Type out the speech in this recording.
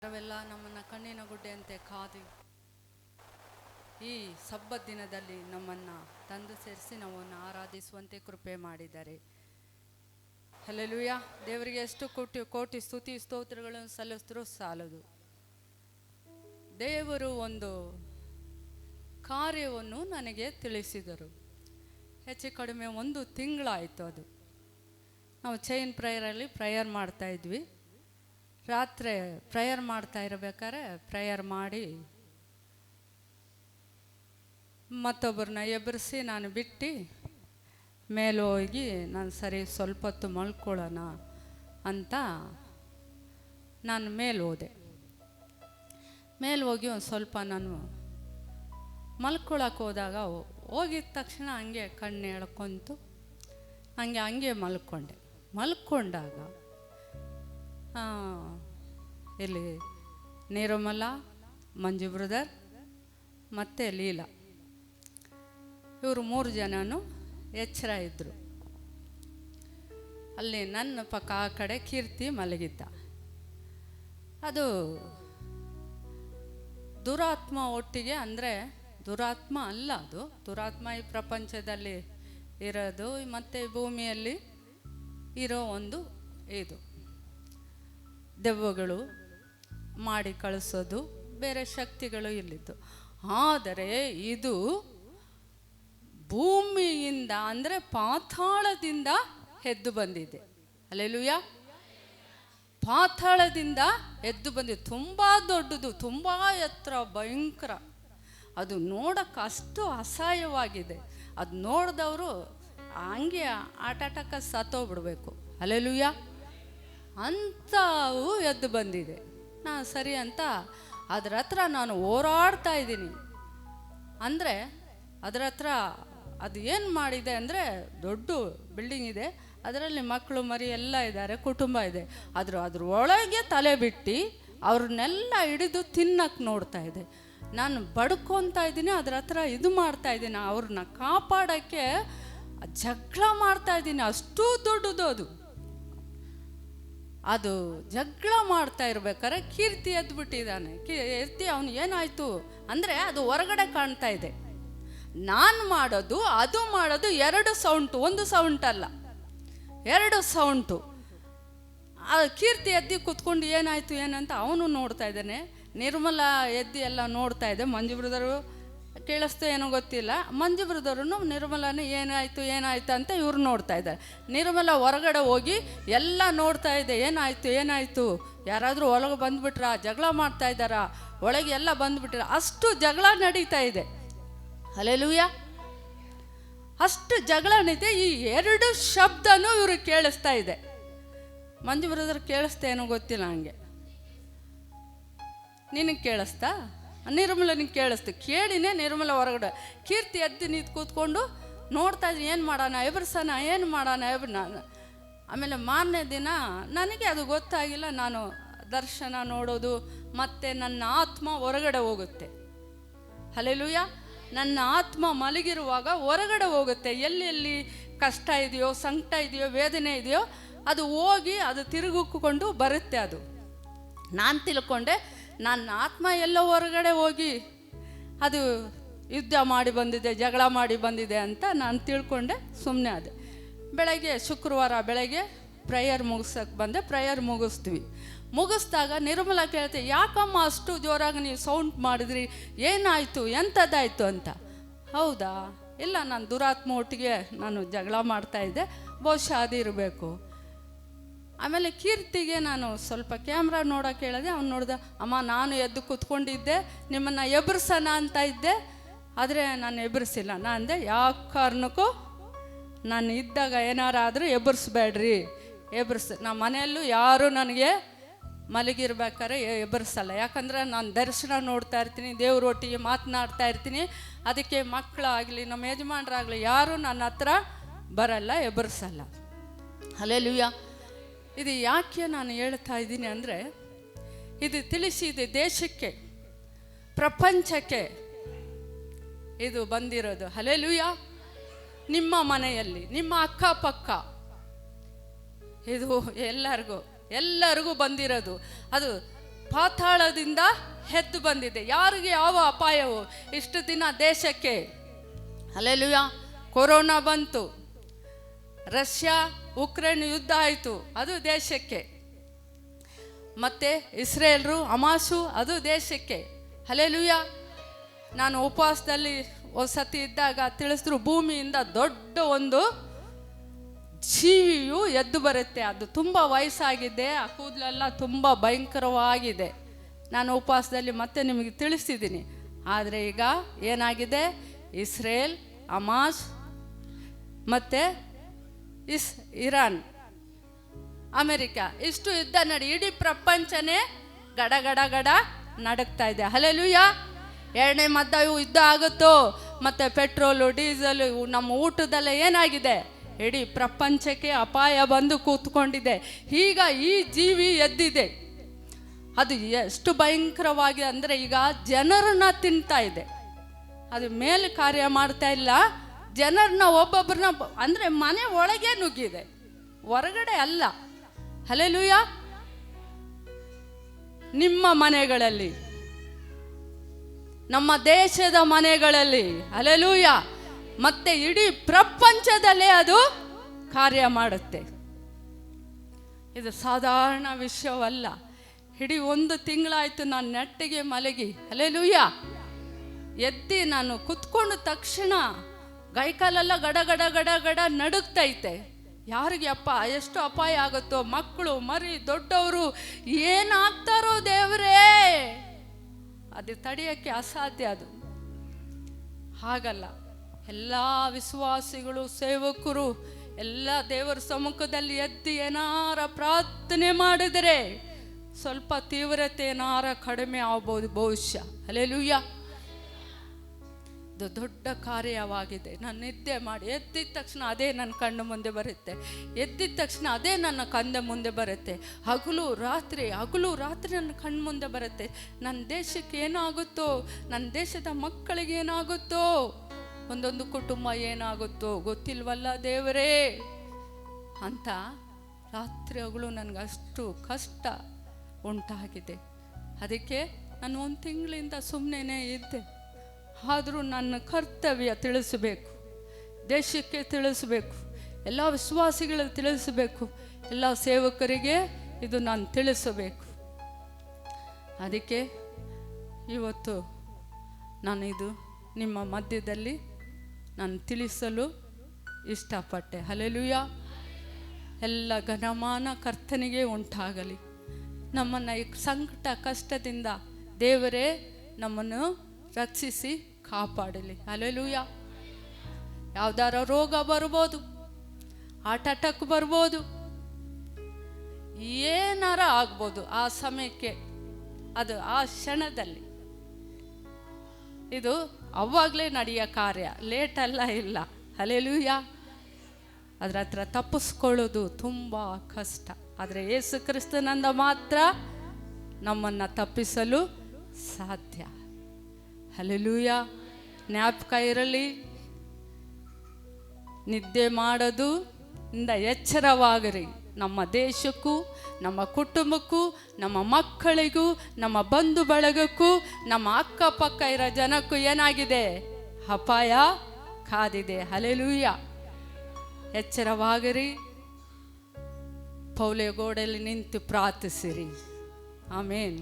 ಅವೆಲ್ಲ ನಮ್ಮನ್ನು ಕಣ್ಣಿನ ಗುಡ್ಡೆಯಂತೆ ಕಾದು ಈ ಸಬ್ಬತ್ ದಿನದಲ್ಲಿ ನಮ್ಮನ್ನು ತಂದು ಸೇರಿಸಿ ನಾವನ್ನು ಆರಾಧಿಸುವಂತೆ ಕೃಪೆ ಮಾಡಿದ್ದಾರೆ. ಹಲ್ಲೆಲೂಯಾ. ದೇವರಿಗೆ ಎಷ್ಟು ಕೋಟಿ ಸ್ತುತಿ ಸ್ತೋತ್ರಗಳನ್ನು ಸಲ್ಲಿಸಿದ್ರೂ ಸಾಲದು. ದೇವರು ಒಂದು ಕಾರ್ಯವನ್ನು ನನಗೆ ತಿಳಿಸಿದರು. ಹೆಚ್ಚು ಕಡಿಮೆ 1 ತಿಂಗಳಾಯಿತು. ಅದು ನಾವು ಚೈನ್ ಪ್ರೇಯರಲ್ಲಿ ಪ್ರೇಯರ್ ಮಾಡ್ತಾಯಿದ್ವಿ. ರಾತ್ರಿ ಪ್ರೇಯರ್ ಮಾಡ್ತಾ ಇರಬೇಕಾದ್ರೆ ಪ್ರೇಯರ್ ಮಾಡಿ ಮತ್ತೊಬ್ಬರನ್ನ ಎಬ್ಬರಿಸಿ ನಾನು ಬಿಟ್ಟು ಮೇಲೆ ಹೋಗಿ ನಾನು ಸರಿ ಸ್ವಲ್ಪ ಹೊತ್ತು ಮಲ್ಕೊಳ್ಳೋಣ ಅಂತ ನಾನು ಮೇಲೆ ಹೋದೆ. ಮೇಲೆ ಹೋಗಿ ಒಂದು ಸ್ವಲ್ಪ ನಾನು ಮಲ್ಕೊಳಕ್ಕೆ ಹೋದಾಗ ಹೋಗಿದ ತಕ್ಷಣ ಹಂಗೆ ಕಣ್ಣು ಎಳ್ಕೊಂತು ಹಂಗೆ ಮಲ್ಕೊಂಡಾಗ ಇಲ್ಲಿ ನೀರುಮಲ, ಮಂಜು ಬ್ರದರ್ ಮತ್ತು ಲೀಲಾ ಇವರು 3 ಜನನೂ ಎಚ್ಚರ ಇದ್ದರು. ಅಲ್ಲಿ ನನ್ನ ಪಕ್ಕ ಆ ಕಡೆ ಕೀರ್ತಿ ಮಲಗಿದ್ದ. ಅದು ದುರಾತ್ಮ ಒಟ್ಟಿಗೆ, ಅಂದರೆ ದುರಾತ್ಮ ಅಲ್ಲ, ಅದು ದುರಾತ್ಮ ಈ ಪ್ರಪಂಚದಲ್ಲಿ ಇರೋದು ಮತ್ತು ಭೂಮಿಯಲ್ಲಿ ಇರೋ ಒಂದು ಇದು ದೆವ್ವಗಳು ಮಾಡಿ ಕಳಿಸೋದು ಬೇರೆ ಶಕ್ತಿಗಳು ಇಲ್ಲಿದ್ದು. ಆದರೆ ಇದು ಭೂಮಿಯಿಂದ, ಅಂದರೆ ಪಾತಾಳದಿಂದ ಎದ್ದು ಬಂದಿದೆ. ಹಲ್ಲೆಲೂಯಾ. ಪಾತಾಳದಿಂದ ಎದ್ದು ಬಂದಿದೆ. ತುಂಬ ದೊಡ್ಡದು, ತುಂಬ ಎತ್ತರ, ಭಯಂಕರ. ಅದು ನೋಡೋಕ್ಕೆ ಅಷ್ಟು ಅಸಹ್ಯವಾಗಿದೆ. ಅದು ನೋಡಿದವರು ಹಂಗೆ ಆಟಾಟಕ್ಕೆ ಸತ್ತೋಗ್ಬಿಡ್ಬೇಕು. ಹಲ್ಲೆಲೂಯಾ. ಅಂಥವು ಎದ್ದು ಬಂದಿದೆ. ನಾನು ಸರಿ ಅಂತ ಅದರ ಹತ್ರ ನಾನು ಹೋರಾಡ್ತಾ ಇದ್ದೀನಿ. ಅಂದರೆ ಅದರ ಹತ್ರ ಅದು ಏನು ಮಾಡಿದೆ ಅಂದರೆ, ದೊಡ್ಡ ಬಿಲ್ಡಿಂಗ್ ಇದೆ, ಅದರಲ್ಲಿ ಮಕ್ಕಳು ಮರಿ ಎಲ್ಲ ಇದ್ದಾರೆ, ಕುಟುಂಬ ಇದೆ. ಅದ್ರ ಒಳಗೆ ತಲೆ ಬಿಟ್ಟು ಅವ್ರನ್ನೆಲ್ಲ ಹಿಡಿದು ತಿನ್ನಕ್ಕೆ ನೋಡ್ತಾ ಇದೆ. ನಾನು ಬಡ್ಕೊತಾ ಇದ್ದೀನಿ, ಅದರ ಹತ್ರ ಇದು ಮಾಡ್ತಾ ಇದ್ದೀನಿ, ಅವ್ರನ್ನ ಕಾಪಾಡೋಕ್ಕೆ ಜಗಳ ಮಾಡ್ತಾ ಇದ್ದೀನಿ. ಅಷ್ಟು ದೊಡ್ಡದು ಅದು ಜಗಳ ಮಾಡ್ತಾ ಇರ್ಬೇಕಾದ್ರೆ ಕೀರ್ತಿ ಎದ್ಬಿಟ್ಟಿದ್ದಾನೆ. ಕೀರ್ತಿ ಅವನು ಏನಾಯಿತು ಅಂದರೆ, ಅದು ಹೊರಗಡೆ ಕಾಣ್ತಾ ಇದೆ. ನಾನು ಮಾಡೋದು ಅದು ಮಾಡೋದು 2 ಸೌಂಟು, 1 ಸೌಂಟ್ ಅಲ್ಲ, 2 ಸೌಂಟು. ಆ ಕೀರ್ತಿ ಎದ್ದು ಕೂತ್ಕೊಂಡು ಏನಾಯಿತು ಏನಂತ ಅವನು ನೋಡ್ತಾ ಇದ್ದಾನೆ. ನಿರ್ಮಲ ಎದ್ದು ಎಲ್ಲ ನೋಡ್ತಾ ಇದೆ. ಮಂಜು ಬ್ರದರು ಕೇಳಿಸ್ತು ಏನೋ ಗೊತ್ತಿಲ್ಲ. ಮಂಜು ಬ್ರದರು ನಿರ್ಮಲನೇ ಏನಾಯಿತು ಅಂತ ಇವ್ರು ನೋಡ್ತಾ ಇದ್ದಾರೆ. ನಿರ್ಮಲ ಹೊರಗಡೆ ಹೋಗಿ ಎಲ್ಲ ನೋಡ್ತಾ ಇದೆ. ಏನಾಯಿತು ಯಾರಾದರೂ ಒಳಗೆ ಬಂದುಬಿಟ್ರಾ, ಜಗಳ ಮಾಡ್ತಾ ಇದ್ದಾರಾ, ಒಳಗೆ ಎಲ್ಲ ಬಂದುಬಿಟ್ರ, ಅಷ್ಟು ಜಗಳ ನಡೀತಾ ಇದೆ. ಹಲ್ಲೆಲೂಯಾ. ಅಷ್ಟು ಜಗಳ ನಡೀತೆ. ಈ 2 ಶಬ್ದನೂ ಇವ್ರಿಗೆ ಕೇಳಿಸ್ತಾ ಇದೆ. ಮಂಜು ಬ್ರದರ್ ಕೇಳಿಸ್ತಾ ಏನೋ ಗೊತ್ತಿಲ್ಲ. ಹಂಗೆ ನಿನಗೆ ಕೇಳಿಸ್ತಾ? ನಿರ್ಮಲನಿಗೆ ಕೇಳಿಸ್ತು. ಕೇಳಿನೇ ನಿರ್ಮಲ ಹೊರಗಡೆ. ಕೀರ್ತಿ ಎದ್ದು ನಿಂತು ಕೂತ್ಕೊಂಡು ನೋಡ್ತಾ ಇದ್ದೀನಿ, ಏನು ಮಾಡೋಣ ಎಬ್ರಸೋಣ, ಏನು ಮಾಡೋಣ ನಾನು. ಆಮೇಲೆ ಮಾರನೇ ದಿನ ನನಗೆ ಅದು ಗೊತ್ತಾಗಿಲ್ಲ. ನಾನು ದರ್ಶನ ನೋಡೋದು ಮತ್ತು ನನ್ನ ಆತ್ಮ ಹೊರಗಡೆ ಹೋಗುತ್ತೆ. ಹಲ್ಲೆಲೂಯಾ. ನನ್ನ ಆತ್ಮ ಮಲಗಿರುವಾಗ ಹೊರಗಡೆ ಹೋಗುತ್ತೆ. ಎಲ್ಲೆಲ್ಲಿ ಕಷ್ಟ ಇದೆಯೋ, ಸಂಕಟ ಇದೆಯೋ, ವೇದನೆ ಇದೆಯೋ, ಅದು ಹೋಗಿ ಅದು ತಿರುಗಿಕೊಂಡು ಬರುತ್ತೆ. ಅದು ನಾನು ತಿಳ್ಕೊಂಡೆ, ನನ್ನ ಆತ್ಮ ಎಲ್ಲೋ ಹೊರಗಡೆ ಹೋಗಿ ಅದು ಯುದ್ಧ ಮಾಡಿ ಬಂದಿದೆ, ಜಗಳ ಮಾಡಿ ಬಂದಿದೆ ಅಂತ ನಾನು ತಿಳ್ಕೊಂಡೆ. ಸುಮ್ಮನೆ ಅದೇ ಬೆಳಗ್ಗೆ ಶುಕ್ರವಾರ ಬೆಳಗ್ಗೆ ಪ್ರೇಯರ್ ಮುಗಿಸೋಕ್ಕೆ ಬಂದೆ. ಪ್ರೇಯರ್ ಮುಗಿಸ್ದಾಗ ನಿರ್ಮಲ ಕೇಳ್ತೆ, ಯಾಕಮ್ಮ ಅಷ್ಟು ಜೋರಾಗಿ ನೀವು ಸೌಂಡ್ ಮಾಡಿದ್ರಿ, ಏನಾಯಿತು, ಎಂಥದ್ದಾಯಿತು ಅಂತ. ಹೌದಾ, ಇಲ್ಲ ನಾನು ದುರಾತ್ಮ ಒಟ್ಟಿಗೆ ನಾನು ಜಗಳ ಮಾಡ್ತಾಯಿದ್ದೆ, ಬಹುಶಃ ಅದು ಇರಬೇಕು. ಆಮೇಲೆ ಕೀರ್ತಿಗೆ ನಾನು ಸ್ವಲ್ಪ ಕ್ಯಾಮ್ರಾ ನೋಡೋಕೆ ಹೇಳಿದೆ. ಅವ್ನು ನೋಡ್ದೆ, ಅಮ್ಮ ನಾನು ಎದ್ದು ಕೂತ್ಕೊಂಡಿದ್ದೆ, ನಿಮ್ಮನ್ನು ಎಬ್ರಿಸೋಣ ಅಂತ ಇದ್ದೆ, ಆದರೆ ನಾನು ಎಬ್ರಿಸಿಲ್ಲ. ನಾನು ಅಂದೆ, ಯಾವ ಕಾರಣಕ್ಕೂ ನಾನು ಇದ್ದಾಗ ಏನಾರಾದರೂ ಎಬ್ಬರಿಸ್ಬೇಡ್ರಿ, ನಮ್ಮ ಮನೆಯಲ್ಲೂ ಯಾರೂ ನನಗೆ ಮಲಗಿರ್ಬೇಕಾದ್ರೆ ಎಬ್ಬರಿಸಲ್ಲ. ಯಾಕಂದರೆ ನಾನು ದರ್ಶನ ನೋಡ್ತಾ ಇರ್ತೀನಿ, ದೇವ್ರೊಟ್ಟಿಗೆ ಮಾತನಾಡ್ತಾ ಇರ್ತೀನಿ. ಅದಕ್ಕೆ ಮಕ್ಕಳಾಗಲಿ ನಮ್ಮ ಯಜಮಾನರಾಗಲಿ ಯಾರೂ ನನ್ನ ಹತ್ರ ಬರಲ್ಲ, ಎಬ್ಬರಿಸಲ್ಲ. ಹಲ್ಲೆಲೂಯಾ. ಇದು ಯಾಕೆ ನಾನು ಹೇಳ್ತಾ ಇದ್ದೀನಿ ಅಂದರೆ, ಇದು ತಿಳಿಸಿದೆ ದೇಶಕ್ಕೆ, ಪ್ರಪಂಚಕ್ಕೆ ಇದು ಬಂದಿರೋದು. ಹಲ್ಲೆಲೂಯಾ. ನಿಮ್ಮ ಮನೆಯಲ್ಲಿ, ನಿಮ್ಮ ಅಕ್ಕಪಕ್ಕ ಇದು ಎಲ್ಲರಿಗೂ ಬಂದಿರೋದು. ಅದು ಪಾತಾಳದಿಂದ ಎದ್ದು ಬಂದಿದೆ. ಯಾರಿಗೆ ಯಾವ ಅಪಾಯವು ಇಷ್ಟು ದಿನ ದೇಶಕ್ಕೆ? ಹಲ್ಲೆಲೂಯಾ. ಕೊರೋನಾ ಬಂತು, ರಷ್ಯಾ ಉಕ್ರೇನ್ ಯುದ್ಧ ಆಯಿತು, ಅದು ದೇಶಕ್ಕೆ. ಮತ್ತು ಇಸ್ರೇಲ್ರು ಹಮಾಸು, ಅದು ದೇಶಕ್ಕೆ. ಹಲ್ಲೆಲೂಯಾ. ನಾನು ಉಪವಾಸದಲ್ಲಿ ಸತಿ ಇದ್ದಾಗ ತಿಳಿಸಿದ್ರು, ಭೂಮಿಯಿಂದ ದೊಡ್ಡ ಒಂದು ಜೀವಿಯು ಎದ್ದು ಬರುತ್ತೆ. ಅದು ತುಂಬ ವಯಸ್ಸಾಗಿದೆ, ಆ ಕೂದಲೆಲ್ಲ ತುಂಬ ಭಯಂಕರವಾಗಿದೆ. ನಾನು ಉಪವಾಸದಲ್ಲಿ ಮತ್ತೆ ನಿಮಗೆ ತಿಳಿಸಿದ್ದೀನಿ. ಆದರೆ ಈಗ ಏನಾಗಿದೆ? ಇಸ್ರೇಲ್, ಹಮಾಸ್ ಮತ್ತು ಇರಾನ್, ಅಮೆರಿಕ, ಇಷ್ಟು ಯುದ್ಧ ನಡಿ ಇಡೀ ಪ್ರಪಂಚನೇ ಗಡ ಗಡ ಗಡ ನಡಕ್ತಾ ಇದೆ. ಹಲ್ಲೆಲೂಯಾ. ಎರಡನೇ ಯುದ್ಧ ಆಗುತ್ತೋ, ಮತ್ತು ಪೆಟ್ರೋಲು ಡೀಸೆಲು ನಮ್ಮ ಊಟದಲ್ಲ ಏನಾಗಿದೆ? ಇಡೀ ಪ್ರಪಂಚಕ್ಕೆ ಅಪಾಯ ಬಂದು ಕೂತ್ಕೊಂಡಿದೆ. ಈಗ ಈ ಜೀವಿ ಎದ್ದಿದೆ. ಅದು ಎಷ್ಟು ಭಯಂಕರವಾಗಿ ಅಂದರೆ ಈಗ ಜನರನ್ನ ತಿಂತಾ ಇದೆ. ಅದು ಮೇಲೆ ಕಾರ್ಯ ಮಾಡ್ತಾ ಇಲ್ಲ, ಜನರನ್ನ ಒಬ್ಬೊಬ್ಬರನ್ನ ಅಂದರೆ ಮನೆ ಒಳಗೆ ನುಗ್ಗಿದೆ, ಹೊರಗಡೆ ಅಲ್ಲ. ಹಲ್ಲೆಲೂಯಾ. ನಿಮ್ಮ ಮನೆಗಳಲ್ಲಿ, ನಮ್ಮ ದೇಶದ ಮನೆಗಳಲ್ಲಿ, ಹಲ್ಲೆಲೂಯಾ, ಮತ್ತೆ ಇಡೀ ಪ್ರಪಂಚದಲ್ಲೇ ಅದು ಕಾರ್ಯ ಮಾಡುತ್ತೆ. ಇದು ಸಾಧಾರಣ ವಿಷಯವಲ್ಲ. ಇಡೀ 1 ತಿಂಗಳಾಯಿತು ನಾನು ನೆಟ್ಟಿಗೆ ಮಲಗಿ. ಹಲ್ಲೆಲೂಯಾ. ಎದ್ದು ನಾನು ಕುತ್ಕೊಂಡು ತಕ್ಷಣ ಗೈಕಾಲೆಲ್ಲ ಗಡ ಗಡ ಗಡ ಗಡ ನಡುಗ್ತೈತೆ. ಯಾರಿಗೆ ಅಪ್ಪ ಎಷ್ಟು ಅಪಾಯ ಆಗುತ್ತೋ, ಮಕ್ಕಳು ಮರಿ ದೊಡ್ಡವರು ಏನಾಗ್ತಾರೋ ದೇವರೇ, ಅದು ತಡೆಯೋಕ್ಕೆ ಅಸಾಧ್ಯ. ಅದು ಹಾಗಲ್ಲ. ಎಲ್ಲ ವಿಶ್ವಾಸಿಗಳು, ಸೇವಕರು ಎಲ್ಲ ದೇವರ ಸಮ್ಮುಖದಲ್ಲಿ ಎದ್ದು ಏನಾರ ಪ್ರಾರ್ಥನೆ ಮಾಡಿದರೆ ಸ್ವಲ್ಪ ತೀವ್ರತೆ ಏನಾರ ಕಡಿಮೆ ಆಗ್ಬೋದು ಬಹುಶಃ. ಹಲ್ಲೆಲೂಯಾ. ಇದು ದೊಡ್ಡ ಕಾರ್ಯವಾಗಿದೆ. ನಾನು ನಿದ್ದೆ ಮಾಡಿ ಎದ್ದಿದ ತಕ್ಷಣ ಅದೇ ನನ್ನ ಕಣ್ಣು ಮುಂದೆ ಬರುತ್ತೆ, ಎದ್ದಿದ ತಕ್ಷಣ ಅದೇ ನನ್ನ ಕಂದ ಮುಂದೆ ಬರುತ್ತೆ. ಹಗಲು ರಾತ್ರಿ ನನ್ನ ಕಣ್ಣು ಮುಂದೆ ಬರುತ್ತೆ. ನನ್ನ ದೇಶಕ್ಕೆ ಏನಾಗುತ್ತೋ, ನನ್ನ ದೇಶದ ಮಕ್ಕಳಿಗೆ ಏನಾಗುತ್ತೋ, ಒಂದೊಂದು ಕುಟುಂಬ ಏನಾಗುತ್ತೋ ಗೊತ್ತಿಲ್ವಲ್ಲ ದೇವರೇ ಅಂತ ರಾತ್ರಿ ಹಗಲು ನನಗೆ ಅಷ್ಟು ಕಷ್ಟ ಉಂಟಾಗಿದೆ. ಅದಕ್ಕೆ ನಾನು 1 ತಿಂಗಳಿಂದ ಸುಮ್ಮನೆ ಇದ್ದೆ. ಆದರೂ ನನ್ನ ಕರ್ತವ್ಯ ತಿಳಿಸಬೇಕು, ದೇಶಕ್ಕೆ ತಿಳಿಸಬೇಕು, ಎಲ್ಲ ವಿಶ್ವಾಸಿಗಳಿಗೆ ತಿಳಿಸಬೇಕು, ಎಲ್ಲ ಸೇವಕರಿಗೆ ಇದು ನಾನು ತಿಳಿಸಬೇಕು. ಅದಕ್ಕೆ ಇವತ್ತು ನಾನು ಇದು ನಿಮ್ಮ ಮಧ್ಯದಲ್ಲಿ ನಾನು ತಿಳಿಸಲು ಇಷ್ಟಪಟ್ಟೆ. ಹಲ್ಲೆಲೂಯಾ. ಎಲ್ಲ ಘನಮಾನ ಕರ್ತನಿಗೆ ಉಂಟಾಗಲಿ. ನಮ್ಮನ್ನು ಈ ಸಂಕಟ ಕಷ್ಟದಿಂದ ದೇವರೇ ನಮ್ಮನ್ನು ರಕ್ಷಿಸಿ ಕಾಪಾಡಲಿ. ಹಲ್ಲೆಲೂಯಾ. ಯಾವ್ದಾರ ರೋಗ ಬರ್ಬೋದು, ಹಾರ್ಟ್ ಅಟ್ಯಾಕ್ ಬರ್ಬೋದು, ಏನಾರ ಆಗ್ಬೋದು ಆ ಸಮಯಕ್ಕೆ, ಅದು ಆ ಕ್ಷಣದಲ್ಲಿ. ಇದು ಅವಾಗಲೇ ನಡೆಯೋ ಕಾರ್ಯ, ಲೇಟಲ್ಲ ಇಲ್ಲ. ಹಲ್ಲೆಲೂಯಾ. ಅದರ ಹತ್ರ ತಪ್ಪಿಸ್ಕೊಳ್ಳೋದು ತುಂಬ ಕಷ್ಟ. ಆದರೆ ಯೇಸು ಕ್ರಿಸ್ತನಿಂದ ಮಾತ್ರ ನಮ್ಮನ್ನು ತಪ್ಪಿಸಲು ಸಾಧ್ಯ. ಹಲ್ಲೆಲೂಯಾ. ಜ್ಞಾಪಕ ಇರಲಿ, ನಿದ್ದೆ ಮಾಡೋದು ಇಂದ ಎಚ್ಚರವಾಗಿರಿ. ನಮ್ಮ ದೇಶಕ್ಕೂ, ನಮ್ಮ ಕುಟುಂಬಕ್ಕೂ, ನಮ್ಮ ಮಕ್ಕಳಿಗೂ, ನಮ್ಮ ಬಂಧು ಬಳಗಕ್ಕೂ, ನಮ್ಮ ಅಕ್ಕಪಕ್ಕ ಇರೋ ಜನಕ್ಕೂ ಏನಾಗಿದೆ? ಅಪಾಯ ಕಾದಿದೆ. ಹಲ್ಲೆಲೂಯಾ. ಎಚ್ಚರವಾಗಿರಿ. ಪೌಲೆ ಗೋಡೆಯಲ್ಲಿ ನಿಂತು ಪ್ರಾರ್ಥಿಸಿರಿ. ಆಮೇನ್.